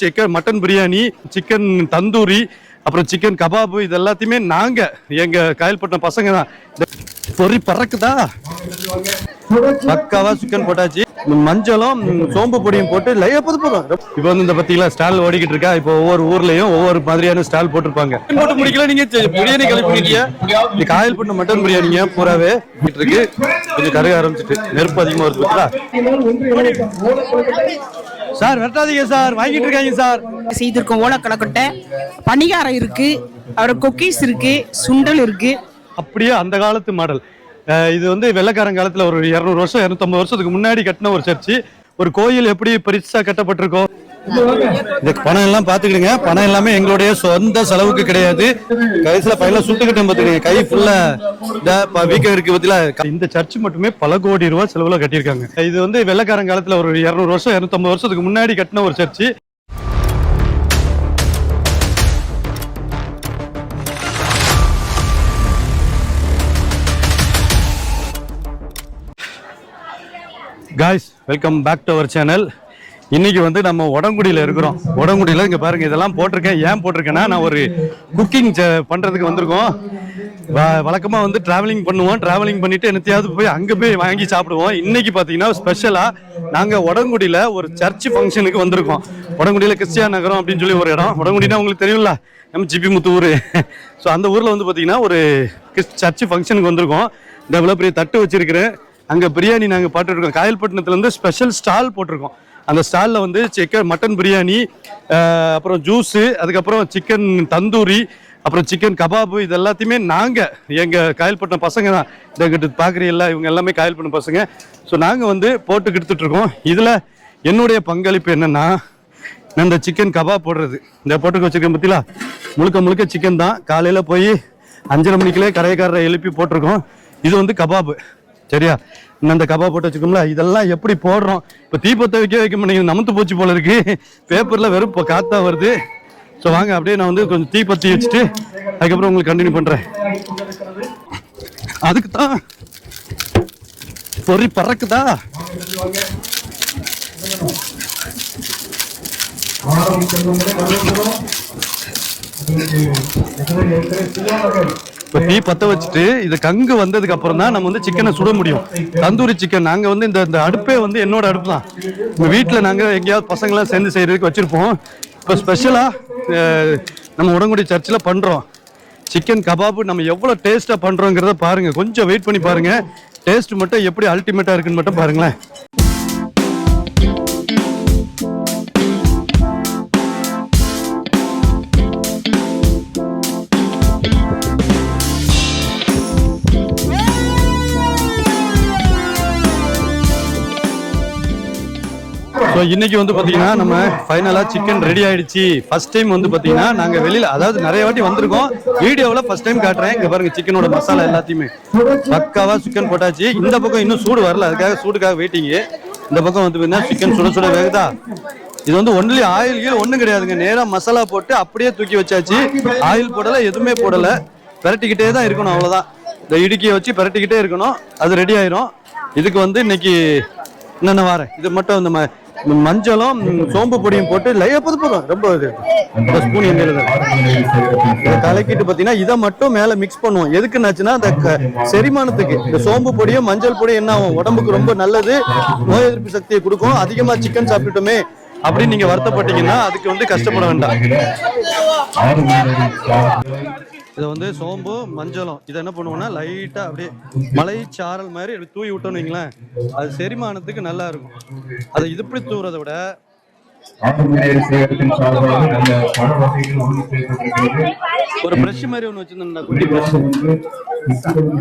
Chicken mutton biryani, chicken tandoori, அப்புறம் chicken kebab, இது எல்லாத்தையுமே நாங்க எங்க காயல்பட்டினம் பசங்க தான். பொறி பறக்குதா, பக்காவா சிக்கன் போட்டாச்சு. மஞ்சளும் சோம்பு பொடியும் போட்டு லையா போதும். இப்போ வந்து இந்த பத்தியில ஸ்டால் ஓடிக்கிட்டு இருக்கா. இப்போ ஒவ்வொரு ஊர்லயும் ஒவ்வொரு மாதிரியான ஸ்டால் போட்டிருப்பாங்க. போட்டு முடிக்கல, நீங்க பிரியாணி கிளப்பிட்டீங்க. இந்த காயல்பட்டினம் மட்டன் பிரியாணிங்க பூராவே இருக்கு. கொஞ்சம் கருக ஆரம்பிச்சுட்டு நெருப்பு அதிகமா வருது. சார் வெட்டாதீங்க சார், வாங்கிட்டு இருக்காங்க சார். செய்திருக்கோம் ஓலக்கலக்கொட்டை, பணிகாரம் இருக்கு, அப்புறம் குக்கீஸ் இருக்கு, சுண்டல் இருக்கு. அப்படியே அந்த காலத்து மாடல். இது வந்து வெள்ளக்காரன் காலத்துல ஒரு 200 வருஷம் 250 வருஷத்துக்கு முன்னாடி கட்டின ஒரு சர்ச்சு. ஒரு கோயில் எப்படி பெருசா கட்டப்பட்டிருக்கோம். இந்த பணம் எல்லாம் பாத்துக்கிடுங்க. பணம் எல்லாமே எங்களுடைய சொந்த செலவுக்கு கிடையாது. கைசில பையெல்லாம் சுட்டுக்கிட்டேன் பாத்துக்கிங்க. கை ஃபுல்லா வீக்கம் இருக்கு பத்தில. இந்த சர்ச் மட்டுமே பல கோடி ரூபாய் செலவுல கட்டியிருக்காங்க. இது வந்து வெள்ளக்காரன் காலத்துல ஒரு 200 வருஷம் 250 வருஷத்துக்கு முன்னாடி கட்டின ஒரு church. Guys, welcome back to our channel. இன்னைக்கு வந்து நம்ம உடங்குடியில் இருக்கிறோம். உடங்குடியில் இங்கே பாருங்க, இதெல்லாம் போட்டிருக்கேன். ஏன் போட்டிருக்கேன்னா, நான் ஒரு குக்கிங் பண்ணுறதுக்கு வந்திருக்கோம். வழக்கமாக வந்து டிராவலிங் பண்ணுவோம். டிராவலிங் பண்ணிட்டு என்னத்தையாவது போய் அங்கே போய் வாங்கி சாப்பிடுவோம். இன்னைக்கு பார்த்தீங்கன்னா ஸ்பெஷலாக நாங்கள் உடங்குடியில் ஒரு சர்ச் ஃபங்க்ஷனுக்கு வந்திருக்கோம். உடங்குடியில் கிறிஸ்டியான் நகரம் அப்படின்னு சொல்லி ஒரு இடம். உடங்குடினா உங்களுக்கு தெரியும்ல, நம்ம ஜிபி முத்து ஊர். ஸோ அந்த ஊரில் வந்து பார்த்தீங்கன்னா ஒரு சர்ச் ஃபங்க்ஷனுக்கு வந்திருக்கோம். இந்த இவ்வளோ பெரிய தட்டு வச்சிருக்கிறேன். அங்கே பிரியாணி நாங்கள் பாட்டுருக்கோம். காயல்பட்டினத்துலேருந்து ஸ்பெஷல் ஸ்டால் போட்டிருக்கோம். அந்த ஸ்டாலில் வந்து சிக்கன் மட்டன் பிரியாணி, அப்புறம் ஜூஸு, அதுக்கப்புறம் சிக்கன் தந்தூரி, அப்புறம் சிக்கன் கபாபு, இது எல்லாத்தையுமே நாங்கள் எங்கள் காயல்பட்டினம் பசங்க தான். இதை பார்க்குறீங்களா, இவங்க எல்லாமே காயல்பட்டினம் பசங்க. ஸோ நாங்கள் வந்து போட்டு கொடுத்துட்ருக்கோம். இதில் என்னுடைய பங்களிப்பு என்னென்னா, நான் இந்த சிக்கன் கபாப் போடுறது. இந்த போட்டுக்க வச்சுருக்கேன் பற்றிலா, முழுக்க முழுக்க சிக்கன் தான். காலையில் போய் 5:30 மணிக்குள்ளே கரைக்காரரை எழுப்பி போட்டிருக்கோம். இது வந்து கபாபு, சரியா? இந்த கபாப் போட்டு வச்சுக்கோங்களா. இதெல்லாம் எப்படி போடுறோம். இப்போ தீபத்தை வைக்க மாட்டேங்குது, நமத்து போச்சு போல இருக்கு. பேப்பரில் வெறும் இப்போ காத்தா வருது. ஸோ வாங்க அப்படியே நான் வந்து கொஞ்சம் தீபத்தி வச்சுட்டு அதுக்கப்புறம் உங்களுக்கு கண்டினியூ பண்ணுறேன். அதுக்கு தான் பொறி பறக்குதா. இப்போ தீ பற்ற வச்சுட்டு இது கங்கு வந்ததுக்கு அப்புறம் தான் நம்ம வந்து சிக்கனை சுட முடியும். தந்தூரி சிக்கன் நாங்கள் வந்து இந்த அடுப்பே வந்து என்னோட அடுப்பு தான். உங்கள் வீட்டில் நாங்கள் எங்கேயாவது பசங்களாம் சேர்ந்து செய்கிறதுக்கு வச்சுருப்போம். இப்போ ஸ்பெஷலாக நம்ம உடங்குடி சர்ச்சில் பண்ணுறோம். சிக்கன் கபாபு நம்ம எவ்வளோ டேஸ்ட்டாக பண்ணுறோங்கிறத பாருங்கள். கொஞ்சம் வெயிட் பண்ணி பாருங்கள். டேஸ்ட் மட்டும் எப்படி அல்டிமேட்டாக இருக்குன்னு மட்டும் பாருங்களேன். ஸோ இன்னைக்கு வந்து பார்த்தீங்கன்னா நம்ம ஃபைனலாக சிக்கன் ரெடி ஆயிடுச்சு. ஃபர்ஸ்ட் டைம் வந்து பார்த்தீங்கன்னா நாங்கள் வெளியில், அதாவது நிறைய வாட்டி வந்திருக்கோம். வீடியோவில் ஃபர்ஸ்ட் டைம் காட்டுறேன். இங்கே பாருங்க, சிக்கனோட மசாலா எல்லாத்தையுமே பக்காவாக சிக்கன் போட்டாச்சு. இந்த பக்கம் இன்னும் சூடு வரல, அதுக்காக சூடுக்காக வெயிட்டிங்கு. இந்த பக்கம் வந்து பார்த்தீங்கன்னா சிக்கன் சுட சுட வேகுதா. இது வந்து ஒன்லி ஆயில் கீழே ஒன்றும் கிடையாதுங்க. நேராக மசாலா போட்டு அப்படியே தூக்கி வச்சாச்சு. ஆயில் போடலை, எதுவுமே போடலை. பரட்டிக்கிட்டே தான் இருக்கணும், அவ்வளோதான். இந்த இடுக்கியை வச்சு பரட்டிக்கிட்டே இருக்கணும், அது ரெடி ஆயிரும். இதுக்கு வந்து இன்னைக்கு என்னென்ன வாரேன், இது மட்டும் இந்த மஞ்சளும் சோம்பு பொடியும் போட்டு லையா போதும். ரொம்ப ஸ்பூன் எண்ணெயில் இதை கலக்கிட்டு பார்த்தீங்கன்னா இதை மட்டும் மேலே மிக்ஸ் பண்ணுவோம். எதுக்குன்னாச்சுன்னா அந்த செரிமானத்துக்கு இந்த சோம்பு பொடியும் மஞ்சள் பொடியும் என்ன ஆகும், உடம்புக்கு ரொம்ப நல்லது, நோய் எதிர்ப்பு சக்தியை கொடுக்கும். அதிகமாக சிக்கன் சாப்பிட்டுட்டோமே அப்படின்னு நீங்க வருத்தப்பட்டீங்கன்னா அதுக்கு வந்து கஷ்டப்பட வேண்டாம். இதை வந்து சோம்பு மஞ்சளும் இதை என்ன பண்ணுவோம்னா லைட்டாக அப்படியே மலைச்சாரல் மாதிரி தூவி விட்டோன்னு வைங்களேன், அது செரிமானத்துக்கு நல்லா இருக்கும். அதை இது இப்படி தூவுறதை விட ஒரு பிரஷ் மாதிரி ஒன்று வச்சிருந்தோம்னா, குட்டி பிரஷ்,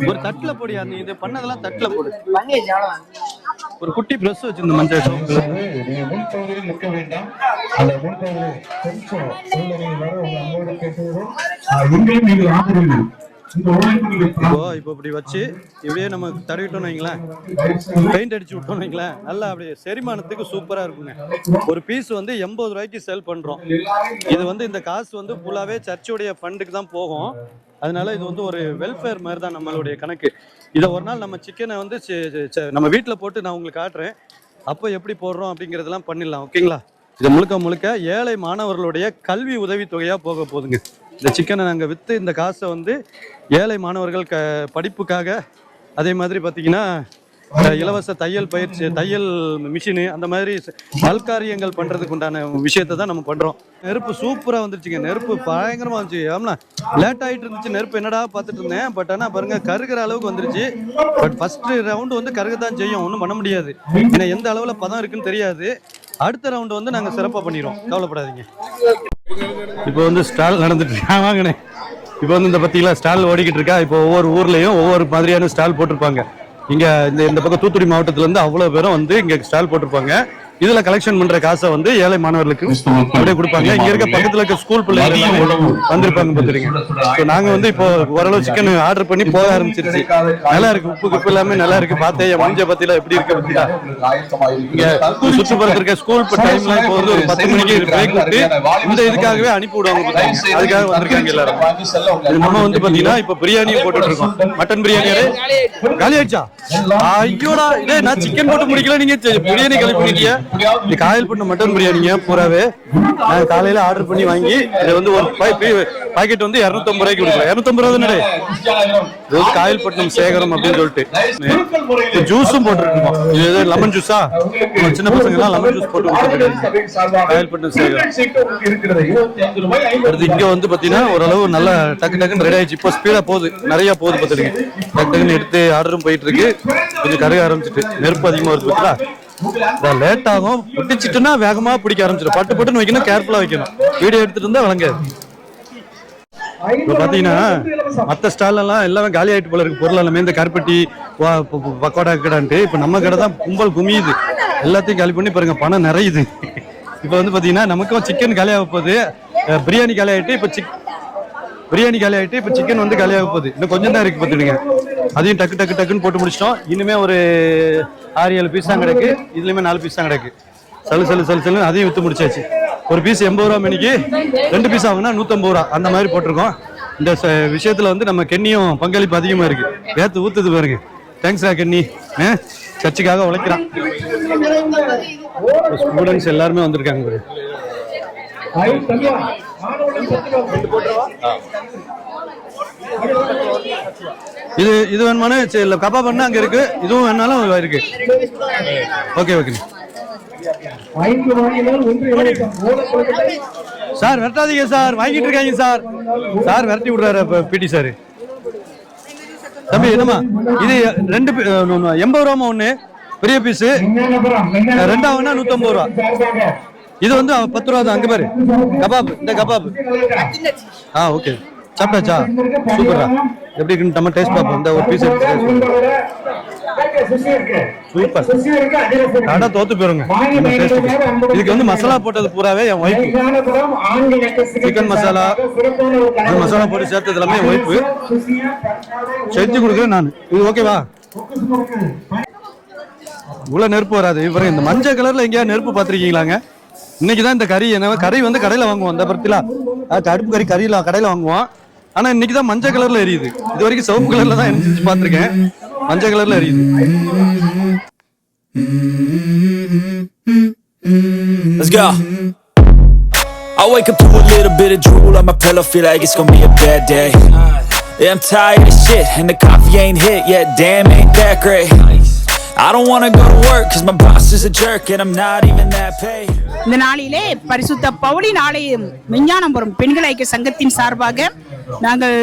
ஒரு தட்டுல பொடி. அந்த இது பண்ணதெல்லாம் தட்டுல போடு. ஒரு குட்டி பிரஷ் வச்சிருந்தோம் மஞ்சள் சோப்புல. இப்போ இப்படி வச்சு இப்படியே நம்ம தடவிட்டோம்னு வைங்களேன், பெயிண்ட் அடிச்சு விட்டோம்னு வைங்களேன், நல்லா அப்படியே செரிமானத்துக்கு சூப்பரா இருக்குங்க. ஒரு பீஸ் வந்து 80 ரூபாய்க்கு சேல் பண்றோம். இது வந்து இந்த காசு வந்து ஃபுல்லாவே சர்ச்சுடைய ஃபண்டுக்கு தான் போகும். அதனால இது வந்து ஒரு வெல்ஃபேர் மாதிரி தான் நம்மளுடைய கணக்கு. இதை ஒரு நாள் நம்ம சிக்கனை வந்து நம்ம வீட்டில் போட்டு நான் உங்களுக்கு காட்டுறேன். அப்போ எப்படி போடுறோம் அப்படிங்கிறதெல்லாம் பண்ணிடலாம், ஓகேங்களா? இது முழுக்க முழுக்க ஏழை மாணவர்களுடைய கல்வி உதவித்தொகையாக போக போகுதுங்க. இந்த சிக்கனை நாங்கள் விற்று இந்த காசை வந்து ஏழை மாணவர்கள் படிப்புக்காக, அதே மாதிரி பார்த்தீங்கன்னா இலவச தையல் பயிற்சி, தையல் மிஷினு, அந்த மாதிரி பல்காரியங்கள் பண்ணுறதுக்கு உண்டான விஷயத்தை தான் நம்ம பண்ணுறோம். நெருப்பு சூப்பராக வந்துருச்சுங்க. நெருப்பு பயங்கரமாக வந்துச்சு. ஆமாண்ணா லேட் ஆகிட்டு இருந்துச்சு. நெருப்பு என்னடா பார்த்துட்டு இருந்தேன். பட் ஆனால் பாருங்கள் கருகிற அளவுக்கு வந்துருச்சு. பட் ஃபஸ்ட்டு ரவுண்டு வந்து கருகத்தான் செய்யும், ஒன்றும் பண்ண முடியாது. ஏன்னா எந்த அளவில் பதம் இருக்குன்னு தெரியாது. அடுத்த ரவுண்டு வந்து நாங்கள் சிறப்பாக பண்ணிடுவோம், கவலைப்படாதீங்க. இப்போ வந்து ஸ்டால் நடந்துட்டு வாங்கினேன். இப்போ வந்து இந்த பத்தியில ஸ்டால் ஓடிக்கிட்டு இருக்கா. இப்போ ஒவ்வொரு ஊர்லேயும் ஒவ்வொரு மாதிரியான ஸ்டால் போட்டிருப்பாங்க. இங்கே இந்த பக்கம் தூத்துக்குடி மாவட்டத்திலேருந்து அவ்வளோ பேரும் வந்து இங்கே ஸ்டால் போட்டிருப்பாங்க. இதில் கலெக்ஷன் பண்ணுற காசை வந்து ஏழை மாணவர்களுக்கு அப்படியே கொடுப்பாங்க. இங்கே இருக்க பக்கத்தில் இருக்க ஸ்கூல் பிள்ளைங்க வந்திருப்பாங்க பார்த்துருங்க. ஸோ நாங்கள் வந்து இப்போ ஓரளவு சிக்கன் ஆர்டர் பண்ணி போக ஆரம்பிச்சிருச்சு. நல்லா இருக்கு, உப்பு கப்பு எல்லாமே நல்லா இருக்கு. பார்த்தேன் என் மஞ்ச பத்தியில எப்படி இருக்கு பத்தியா. இங்கே சுற்றுப்புறத்தில் இருக்க ஸ்கூல் டைம்லாம் இப்போ வந்து ஒரு 10 மணிக்கு பிரேக் விட்டு இந்த இதுக்காகவே அனுப்பி விடுவாங்க. அதுக்காக வந்திருக்காங்க எல்லாரும். நம்ம வந்து பார்த்தீங்கன்னா இப்போ பிரியாணியும் போட்டுட்டு இருக்கோம். மட்டன் பிரியாணி காலி ஆயிடுச்சா? ஐயோடா, இதே நான் சிக்கன் போட்டு முடிக்கல, நீங்க பிரியாணி காலி பண்ணிட்டீங்க. இந்த காயல் பண்ண மட்டன் பிரியாணிங்க பூராவே நான் காலையில ஆர்டர் பண்ணி வாங்கி இதை வந்து ஒரு பாக்கெட் வந்து 250 ரூபாய்க்கு கொடுக்குறேன். 250 ரூபா தானே. இது வந்து காயல்பட்டினம் சேகரம் அப்படின்னு சொல்லிட்டு ஜூஸும் போட்டுருக்கோம். இது லெமன் ஜூஸா, சின்ன பசங்க எல்லாம் லெமன் ஜூஸ் போட்டு காயல்பட்டினம் சேகரம். இங்க வந்து பாத்தீங்கன்னா ஓரளவு நல்லா டக்கு டக்குன்னு ரெடி ஆயிடுச்சு. இப்போ ஸ்பீடா போகுது, நிறைய போகுது பார்த்துருங்க. டக்கு டக்குன்னு எடுத்து ஆர்டரும் போயிட்டு இருக்கு. கொஞ்சம் கருக ஆரம்பிச்சிட்டு நெருப்பு அதிகமா வருது பார்த்தா லேட் ஆகும். பிடிச்சிட்டுன்னா வேகமா பிடிக்க ஆரம்பிச்சிடும். பட்டு பட்டுன்னு வைக்கணும், கேர்ஃபுல்லா வைக்கணும். வீடியோ எடுத்துட்டு இருந்தா வழங்காது. இப்போ பாத்தீங்கன்னா மற்ற ஸ்டால் எல்லாம் எல்லாமே காலி ஆயிட்டு போல இருக்கு. பொருள் எல்லாமே இந்த கருப்பட்டி பக்கோடா கடான்ட்டு இப்போ நம்ம கடை தான் கும்பல் குமியுது. எல்லாத்தையும் காலி பண்ணி பாருங்க, பணம் நிறையுது. இப்போ வந்து பாத்தீங்கன்னா நமக்கும் சிக்கன் காலியாக போகுது. பிரியாணி காலி ஆயிட்டு இப்போ சிக்கன் வந்து காலியாக போகுது. இன்னும் கொஞ்சம் தான் இருக்கு பார்த்துடுங்க. அதையும் டக்கு டக்கு டக்குன்னு போட்டு முடிச்சிட்டோம். இனிமே ஒரு 6-7 பீஸ் தான் கிடக்கு. இதுலயுமே 4 பீஸ் தான் கிடக்கு. சல்லு அதையும் வித்து முடிச்சாச்சு. ஒரு பீஸ் 80 ரூபா மணிக்கு, 2 பீஸ் ஆகுனா 150 ரூபா அந்த மாதிரி போட்டிருக்கோம். இந்த விஷயத்துல வந்து நம்ம கென்னியும் பங்களிப்பு அதிகமா இருக்கு. வேத்து ஊத்துது பாருங்க. தேங்க்ஸ்ரா கென்னி, சர்ச்சுக்காக உழைக்கிறான். ஸ்டூடெண்ட்ஸ் எல்லாருமே வந்திருக்காங்க. இது வேணுமானே கபா பண்ண அங்க இருக்கு. இதுவும் வேணாலும் இருக்கு. ஓகே சார், விரட்டாதீங்க சார், வாங்கிட்டு இருக்காங்க சார். சார் விரட்டி விடுறாரு பிடி சார். தம்பி என்னமா இது 80 ரூபா ஒண்ணு பெரிய பீஸ், ரெண்டாவதுனா 150 ரூபா. இது வந்து 10 ரூபா தான். அங்க பாரு கபாப், இந்த கபாப். ஓகே, சாப்பிட்டாச்சா? சூப்பரா. எப்படி இருக்குன்னு நம்ம டேஸ்ட் பார்ப்போம். இந்த ஒரு பீஸ் சூப்பர். கடை தோத்து போயிருங்க. இதுக்கு வந்து மசாலா போட்டது பூராவே என் ஒய்ஃப். சிக்கன் மசாலா போட்டு சேர்த்தது எல்லாமே என் ஒய்ஃப் செஞ்சு கொடுக்குறேன் நான். இது ஓகேவா? இவ்வளவு நெருப்பு வராது. இவரு இந்த மஞ்சள் கலர்ல எங்கேயா நெருப்பு பார்த்திருக்கீங்களாங்க? இன்னைக்குதான் இந்த கறி கறி வந்து கடையில வாங்குவோம். இந்த பருத்தில அடுப்பு கறியில கடையில வாங்குவோம். ஆனா இன்னைக்குதான் மஞ்சள் கலர்ல எரியுது. இது வரைக்கும் சிவப்பு கலர்ல தான் எரிஞ்சு பார்த்திருக்கேன். மஞ்சள் கலர்ல எரியுது. Let's go. I wake up to a little bit of drool on my pillow, feel like it's gonna be a bad day. Yeah, I'm tired of shit and the coffee ain't hit yet. Damn, ain't that great. I don't wanna go to work cause my boss is a jerk and I'm not even that paid. இந்த நாளிலே பரிசுத்த பவுலின் ஆலயம் விஞ்ஞானபுரம் பெண்கள் ஐக்கிய சங்கத்தின் சார்பாக நாங்கள்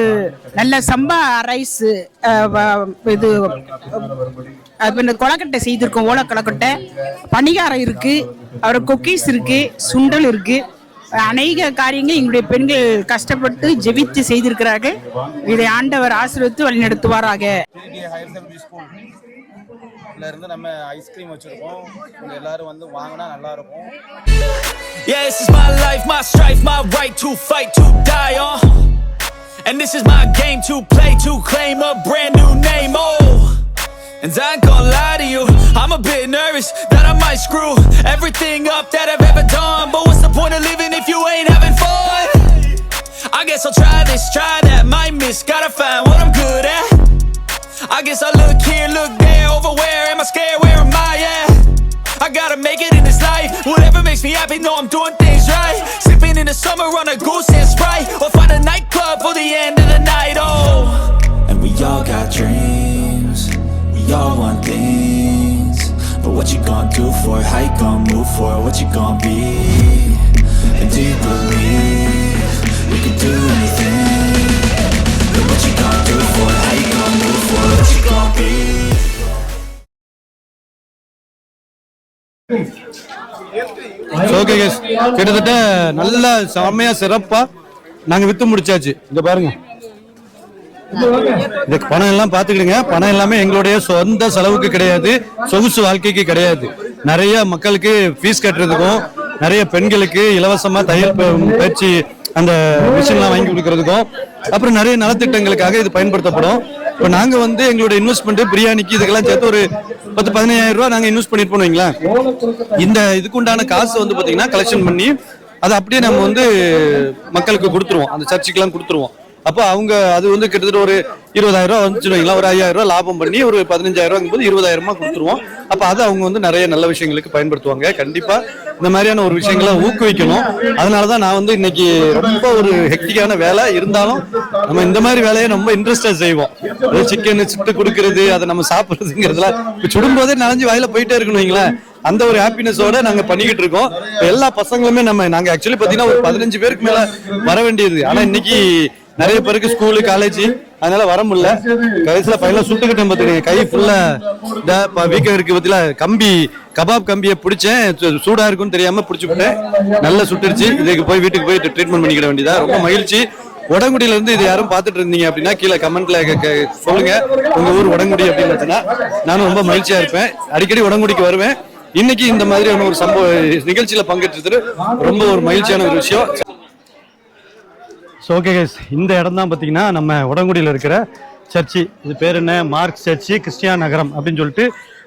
நல்ல சம்பா ரைஸ் இது கொலக்கட்டை செய்திருக்கோம். ஓலை கொலக்கட்டை, பணிகாரம் இருக்கு, அப்புறம் குக்கீஸ் இருக்கு, சுண்டல் இருக்கு. அநேக காரியங்கள் எங்களுடைய பெண்கள் கஷ்டப்பட்டு ஜெபித்து செய்திருக்கிறார்கள். இதை ஆண்டவர் ஆசீர்வதித்து வழிநடத்துவாராக. இருந்து நம்ம ஐஸ்கிரீம் வச்சிருக்கோம். எல்லாரும் வந்து வாங்கினா நல்லா இருக்கும். Yeah, this is my life, my strife, my right to fight, to die on. And this is my game to play, to claim a brand new name. Oh, and I ain't gonna lie to you, I'm a bit nervous that I might screw everything up that I've ever done. But what's the point of living if you ain't having fun? I guess I'll try this, try that, might miss, gotta find what I'm good at. I guess I look here, look there, over where am I scared, where am I at? I gotta make it in this life. Whatever makes me happy, know I'm doing things right. Sipping in the summer on a goose and Sprite, or find a nightclub for the end of the night. Oh, and we all got dreams, we all want things, but what you gonna do for it? How you gonna move for it? What you gonna be? And do you believe you can do anything? But what you gonna do for it? How you gonna move for it? What you gonna be? Okay guys, கிட்டத்தட்ட நல்ல செம்மையா சிறப்பா நாங்க with முடிச்சாச்சு. இங்க பாருங்க, இந்த பணம் எல்லாம் பாத்துக்கிடுங்க. பணம் எல்லாமே எங்களுடைய சொந்த செலவுக்கு கிடையாது, சொகுசு வாழ்க்கைக்கு கிடையாது. நிறைய மக்களுக்கு ஃபீஸ் கட்டுறதுக்கும், நிறைய பெண்களுக்கு இலவசமா தையல் பயிற்சி அந்த மிஷின்லாம் வாங்கி கொடுக்கறதுக்கும், அப்புறம் நிறைய நலத்திட்டங்களுக்காக இது பயன்படுத்தப்படும். இப்போ நாங்க வந்து எங்களோட இன்வெஸ்ட்மெண்ட் பிரியாணிக்கு இதுக்கெல்லாம் சேர்த்து ஒரு 10-15,000 ரூபாய் நாங்க இன்வெஸ்ட் பண்ணிட்டு போனீங்களா. இந்த இதுக்கு உண்டான காசு வந்து பாத்தீங்கன்னா கலெக்ஷன் பண்ணி அதை அப்படியே நம்ம வந்து மக்களுக்கு கொடுத்துருவோம், அந்த சர்ச்சுக்கெல்லாம் கொடுத்துருவோம். அப்போ அவங்க அது வந்து கிட்டத்தட்ட ஒரு 20,000 ரூபாய் வந்துச்சுங்களா, ஒரு 5,000 ரூபாய் லாபம் பண்ணி ஒரு 15,000 ரூபாய்க்கும் போது 20,000 கொடுத்துருவோம். அப்போ அதை அவங்க வந்து நிறைய நல்ல விஷயங்களுக்கு பயன்படுத்துவாங்க. கண்டிப்பா இந்த மாதிரியான ஒரு விஷயங்களை ஊக்குவிக்கணும். அதனாலதான் நான் வந்து இன்னைக்கு ரொம்ப ஒரு ஹெக்டிக்கான வேலை இருந்தாலும் நம்ம இந்த மாதிரி வேலையை ரொம்ப இன்ட்ரெஸ்டா செய்வோம். சிக்கன் சுட்டு கொடுக்கறது, அதை நம்ம சாப்பிடுறதுங்கிறதுலாம் சுடும்போதே நனைஞ்சு வாயில போயிட்டே இருக்கணும், அந்த ஒரு ஹாப்பினஸோட நாங்க பண்ணிக்கிட்டு இருக்கோம். எல்லா பசங்களுமே நாங்க ஆக்சுவலி பாத்தீங்கன்னா ஒரு 15 பேருக்கு மேல வர வேண்டியது. ஆனா இன்னைக்கு நிறைய பேருக்கு ஸ்கூலு காலேஜ், அதனால வர முடியல. கடைசியில பையெல்லாம் சுட்டுக்கிட்டேன் பாத்துக்கீங்க, கை ஃபுல்லா வீக்கம் இருக்கு பத்தில. கம்பி கபாப் கம்பியை பிடிச்சேன், சூடா இருக்குன்னு தெரியாம பிடிச்சு விட்டேன், நல்லா சுட்டுருச்சு. இதுக்கு போய் வீட்டுக்கு போய் ட்ரீட்மெண்ட் பண்ணிக்கிட வேண்டியதா. ரொம்ப மகிழ்ச்சி. உடங்குடியில இருந்து இது யாரும் பாத்துட்டு இருந்தீங்க அப்படின்னா கீழே கமெண்ட்ல சொல்லுங்க, உங்க ஊர் உடங்குடி அப்படின்னு. நானும் ரொம்ப மகிழ்ச்சியா இருப்பேன், அடிக்கடி உடங்குடிக்கு வருவேன். இன்னைக்கு இந்த மாதிரியான ஒரு சம்பவ நிகழ்ச்சியில பங்கேற்றது ரொம்ப ஒரு மகிழ்ச்சியான ஒரு விஷயம். ஓகே கைஸ், இந்த இடம் தான் பார்த்தீங்கன்னா நம்ம உடங்குடியில் இருக்கிற சர்ச்சு. இது பேர் என்ன, மார்க் சர்ச்சு கிறிஸ்டியான் நகரம் அப்படின்னு சொல்லிட்டு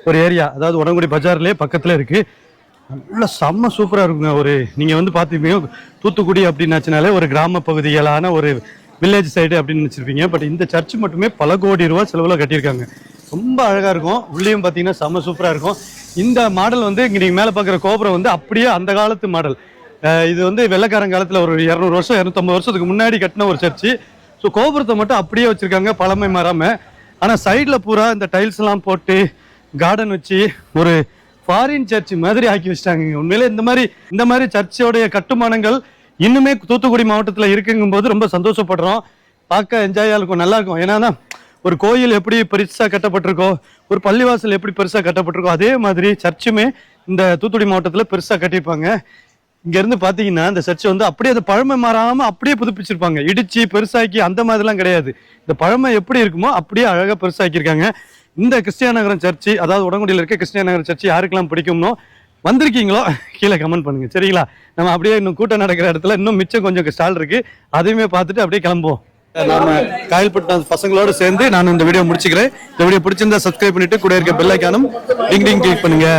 ஒரு ஏரியா, அதாவது உடங்குடி பஜார்லேயே பக்கத்தில் இருக்கு. நல்லா செம்ம சூப்பராக இருக்குங்க. ஒரு நீங்கள் வந்து பார்த்துப்பீங்க, தூத்துக்குடி அப்படின்னாச்சுனாலே ஒரு கிராம பகுதிகளான ஒரு வில்லேஜ் சைடு அப்படின்னு நினச்சிருப்பீங்க. பட் இந்த சர்ச்சு மட்டுமே பல கோடி ரூபா செலவில் கட்டியிருக்காங்க. ரொம்ப அழகாக இருக்கும். உள்ளேயும் பார்த்தீங்கன்னா செம்ம சூப்பராக இருக்கும். இந்த மாடல் வந்து இங்கே நீங்கள் மேலே பார்க்குற கோபுரம் வந்து அப்படியே அந்த காலத்து மாடல். இது வந்து வெள்ளைக்காரங்காலத்தில் ஒரு 200 வருஷம் 250 வருஷத்துக்கு முன்னாடி கட்டின ஒரு சர்ச்சு. ஸோ கோபுரத்தை மட்டும் அப்படியே வச்சிருக்காங்க, பழமை மாறாம. ஆனால் சைடில் பூரா இந்த டைல்ஸ் எல்லாம் போட்டு கார்டன் வச்சு ஒரு ஃபாரின் சர்ச் மாதிரி ஆக்கி வச்சிட்டாங்க. உண்மையிலே இந்த மாதிரி சர்ச்சோடைய கட்டுமானங்கள் இன்னுமே தூத்துக்குடி மாவட்டத்தில் இருக்குங்கும் போது ரொம்ப சந்தோஷப்படுறோம். பார்க்க என்ஜாயாக இருக்கும், நல்லா இருக்கும். ஏன்னா ஒரு கோயில் எப்படி பெருசாக கட்டப்பட்டிருக்கோ, ஒரு பள்ளிவாசல் எப்படி பெருசாக கட்டப்பட்டிருக்கோ, அதே மாதிரி சர்ச்சுமே இந்த தூத்துக்குடி மாவட்டத்தில் பெருசாக கட்டியிருப்பாங்க. இங்க இருந்து பாத்தீங்கன்னா இந்த சர்ச்சை வந்து அப்படியே அந்த பழமை மாறாம அப்படியே புதுப்பிச்சிருப்பாங்க. இடிச்சு பெருசாக்கி அந்த மாதிரிலாம் கிடையாது. இந்த பழமை எப்படி இருக்குமோ அப்படியே அழகா பெருசாக்கியிருக்காங்க. இந்த கிறிஸ்டியான் நகரம் சர்ச்சு, அதாவது உடங்குடியில் இருக்க கிறிஸ்டியான் நகரம் சர்ச்சு யாருக்கெல்லாம் பிடிக்கும்னோ வந்திருக்கீங்களோ கீழே கமெண்ட் பண்ணுங்க, சரிங்களா? நம்ம அப்படியே இன்னும் கூட்டம் நடக்கிற இடத்துல இன்னும் மிச்சம் கொஞ்சம் ஸ்டால் இருக்கு, அதையுமே பார்த்துட்டு அப்படியே கிளம்புவோம். நாம காயல்பட்ட பசங்களோட சேர்ந்து நான் இந்த வீடியோ முடிச்சுக்கிறேன். இந்த வீடியோ பிடிச்சிருந்தா சப்ஸ்கிரைப் பண்ணிட்டு கூட இருக்க பெல் ஐகானும் டிங் டிங் கிளிக் பண்ணுங்க.